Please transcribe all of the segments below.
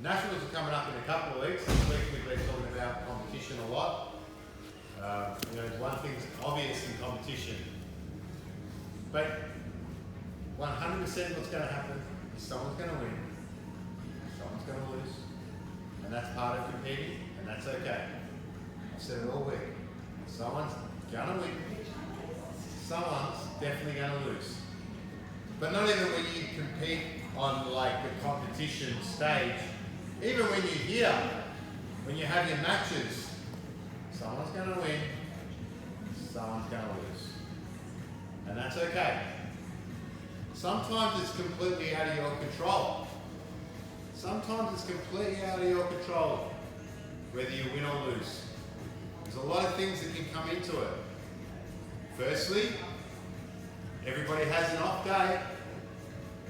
Nationals are coming up in a couple of weeks. This week we've been talking about competition a lot. One thing's obvious in competition, but 100% what's going to happen is someone's going to win, someone's going to lose, and that's part of competing, and that's okay. I've said it all week. Someone's going to win, someone's definitely going to lose. But not even when you compete on like the competition stage, even when you're here, when you have your matches, someone's going to win, someone's going to lose. And that's okay. Sometimes it's completely out of your control. Sometimes it's completely out of your control, whether you win or lose. There's a lot of things that can come into it. Firstly, everybody has an off day.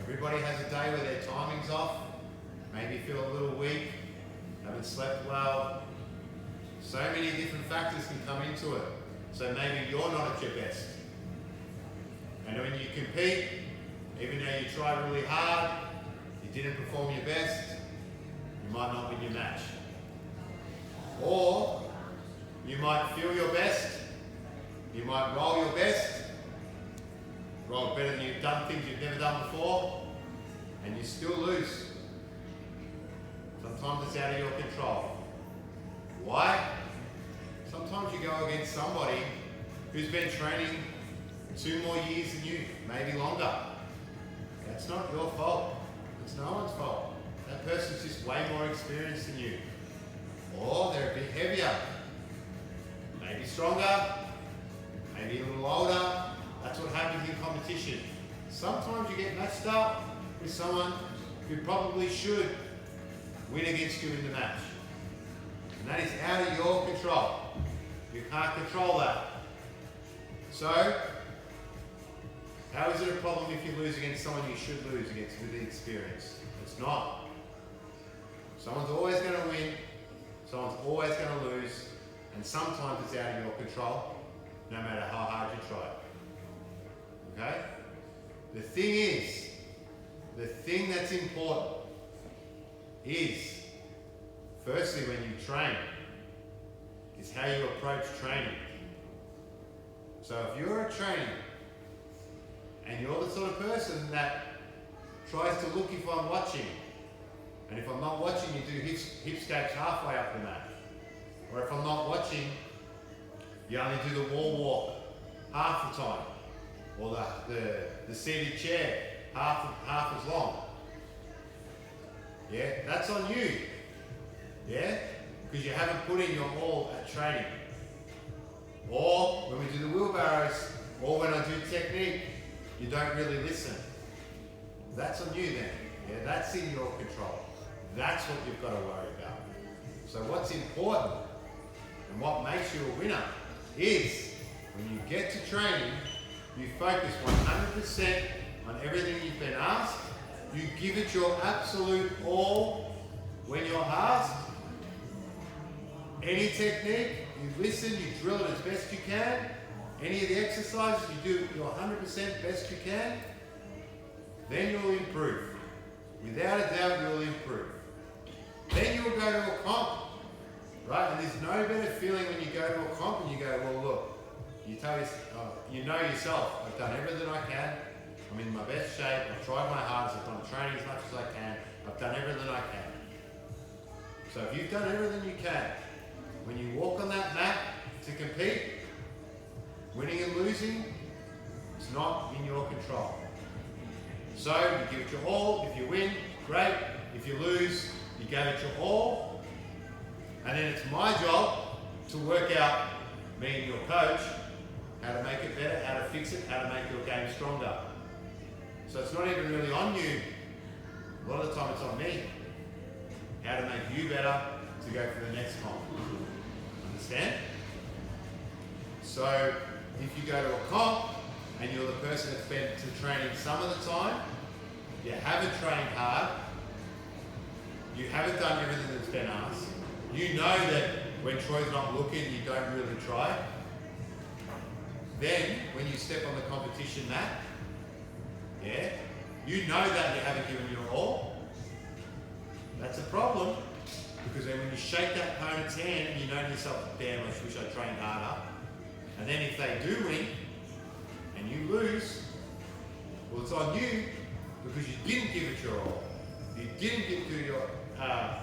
Everybody has a day where their timing's off. Maybe feel a little weak, haven't slept well. So many different factors can come into it. So maybe you're not at your best. And when you compete, even though you try really hard, you didn't perform your best, you might not win your match. Or you might feel your best, you might roll your best, roll better than you've done things you've never done before, and you still lose. Sometimes it's out of your control. Why? Sometimes you go against somebody who's been training 2 more years than you, maybe longer. That's not your fault. It's no one's fault. That person's just way more experienced than you. Or they're a bit heavier. Maybe stronger, maybe a little older. That's what happens in competition. Sometimes you get matched up with someone who probably should win against you in the match. And that is out of your control. You can't control that. So, how is it a problem if you lose against someone you should lose against with the experience? It's not. Someone's always going to win, someone's always going to lose, and sometimes it's out of your control, no matter how hard you try. Okay? The thing that's important is, firstly, when you train, is how you approach training. So if you're a trainer and you're the sort of person that tries to look if I'm watching, and if I'm not watching, you do hip scapes halfway up the mat. Or if I'm not watching, you only do the wall walk half the time. Or the seated chair half as long. Yeah, that's on you. Yeah? Because you haven't put in your all at training. Or when we do the wheelbarrows, or when I do technique, you don't really listen. That's on you then. Yeah, that's in your control. That's what you've got to worry about. So what's important and what makes you a winner is when you get to training, you focus 100% on everything you've been asked. You give it your absolute all when you're asked. Any technique, you listen, you drill it as best you can. Any of the exercises, you do your 100% best you can. Then you'll improve. Without a doubt, you'll improve. Then you'll go to a comp, right? And there's no better feeling when you go to a comp and you go, well, look, you know yourself, I've done everything I can. I'm in my best shape. I've tried my hardest. I've done training as much as I can. I've done everything I can. So if you've done everything you can, when you walk on that mat to compete, winning and losing, it's not in your control. So you give it your all. If you win, great. If you lose, you gave it your all. And then it's my job to work out, me and your coach, how to make it better, how to fix it, how to make your game stronger. So it's not even really on you. A lot of the time it's on me. How to make you better to go for the next comp. Understand? So if you go to a comp and you're the person that's been to training some of the time, you haven't trained hard, you haven't done everything that's been asked, you know that when Troy's not looking, you don't really try. Then, when you step on the competition mat, yeah, you know that you haven't given your all. That's a problem, because then when you shake that opponent's hand, you know to yourself, damn, I wish I trained harder. And then if they do win, and you lose, well, it's on you, because you didn't give it your all. You didn't do your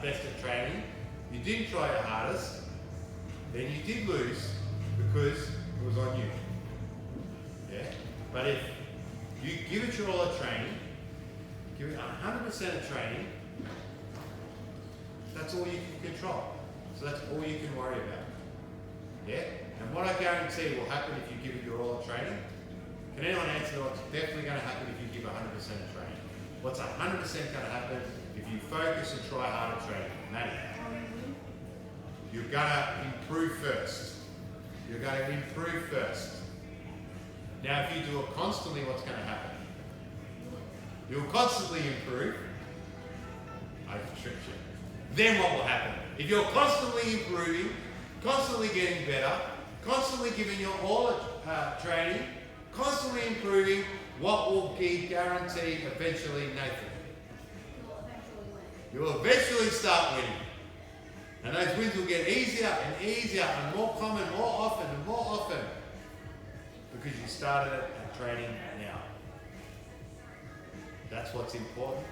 best at training. You didn't try your hardest. Then you did lose, because it was on you. Yeah? But if you give it your all at training, give it 100% of training, that's all you can control. So that's all you can worry about. Yeah? And what I guarantee will happen if you give it your all at training, can anyone answer what's definitely going to happen if you give 100% of training? What's 100% going to happen if you focus and try hard at training? Maddie? You're going to improve first. You're going to improve first. Now, if you do it constantly, what's going to happen? You'll constantly improve. I tricked you. Then what will happen? If you're constantly improving, constantly getting better, constantly giving your all at training, constantly improving, what will be guaranteed eventually, Nathan? You will eventually start winning. And those wins will get easier and easier and more common, more often and more often. Because you started it at training now. That's what's important.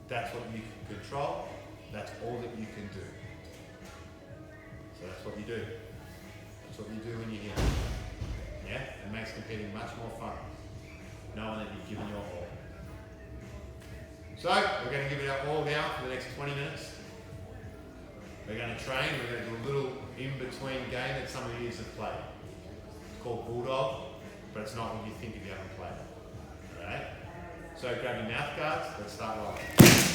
That's what you can control. That's all that you can do. So that's what you do. That's what you do when you're here. Yeah? It makes competing much more fun. Knowing that you've given your all. So, we're going to give it our all now for the next 20 minutes. We're going to train. We're going to do a little in-between game that some of you have played. It's called Bulldog, but it's not what you think if you haven't played it. Alright? So grab your mouth guards. Let's start rolling.